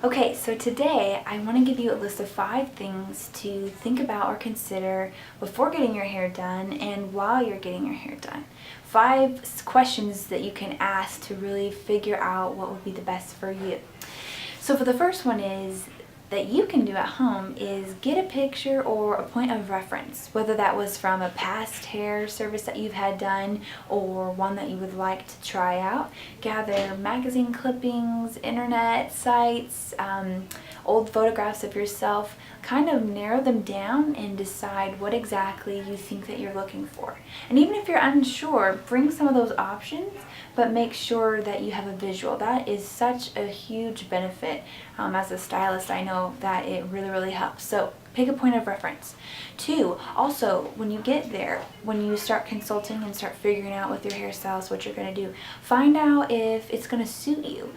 Okay, so today I want to give you a list of 5 things to think about or consider before getting your hair done and while you're getting your hair done. 5 questions that you can ask to really figure out what would be the best for you. So for the first one is that you can do at home is get a picture or a point of reference, whether that was from a past hair service that you've had done or one that you would like to try out. Gather magazine clippings, internet sites, old photographs of yourself, kind of narrow them down and decide what exactly you think that you're looking for. And even if you're unsure, bring some of those options, but make sure that you have a visual. That is such a huge benefit. As a stylist, I know that it really helps. So pick a point of reference. 2, also, when you get there, when you start consulting and start figuring out with your hairstylist what you're going to do, find out if it's going to suit you.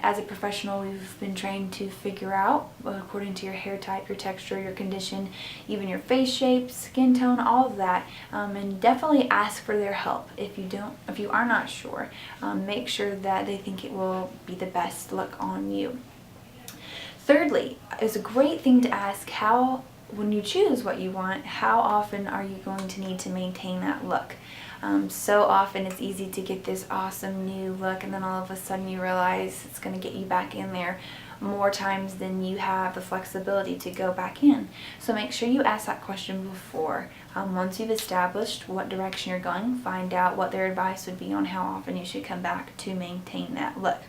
As a professional, we've been trained to figure out, according to your hair type, your texture, your condition, even your face shape, skin tone, all of that, and definitely ask for their help. If you are not sure, make sure that they think it will be the best look on you. Thirdly, it's a great thing to ask when you choose what you want, how often are you going to need to maintain that look? So often it's easy to get this awesome new look and then all of a sudden you realize it's going to get you back in there more times than you have the flexibility to go back in. So make sure you ask that question before. Once you've established what direction you're going, find out what their advice would be on how often you should come back to maintain that look.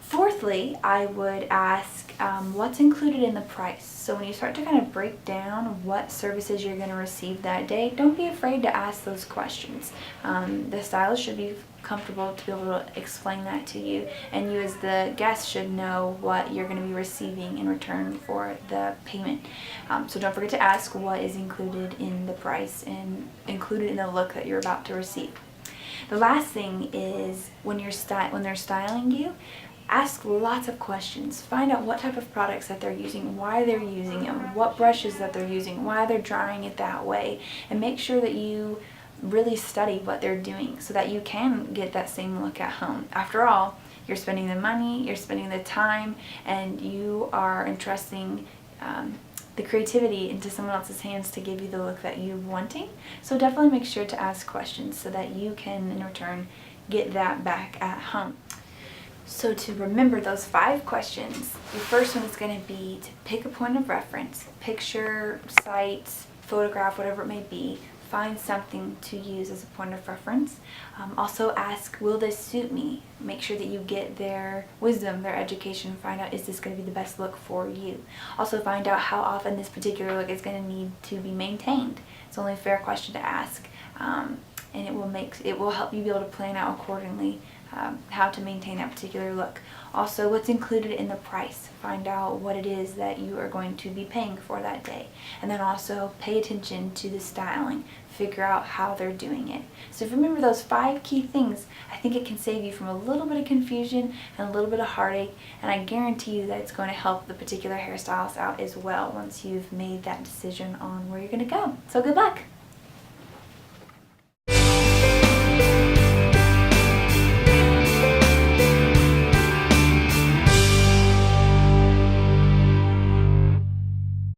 Fourthly, I would ask what's included in the price. So when you start to kind of break down what services you're going to receive that day, don't be afraid to ask those questions. The stylist should be comfortable to be able to explain that to you, and you as the guest should know what you're going to be receiving in return for the payment. So don't forget to ask what is included in the price and included in the look that you're about to receive. The last thing is when they're styling you, ask lots of questions. Find out what type of products that they're using, why they're using them, what brushes that they're using, why they're drying it that way, and make sure that you really study what they're doing so that you can get that same look at home. After all, you're spending the money, you're spending the time, and you are entrusting the creativity into someone else's hands to give you the look that you're wanting. So definitely make sure to ask questions so that you can, in return, get that back at home. So to remember those 5 questions, your first one is going to be to pick a point of reference, picture, site, photograph, whatever it may be. Find something to use as a point of reference. Also ask, will this suit me? Make sure that you get their wisdom, their education, find out, is this going to be the best look for you? Also find out how often this particular look is going to need to be maintained. It's only a fair question to ask, and it will help you be able to plan out accordingly how to maintain that particular look. Also, what's included in the price. Find out what it is that you are going to be paying for that day. And then also pay attention to the styling. Figure out how they're doing it. So if you remember those 5 key things, I think it can save you from a little bit of confusion and a little bit of heartache, and I guarantee you that it's going to help the particular hairstylist out as well once you've made that decision on where you're going to go. So good luck!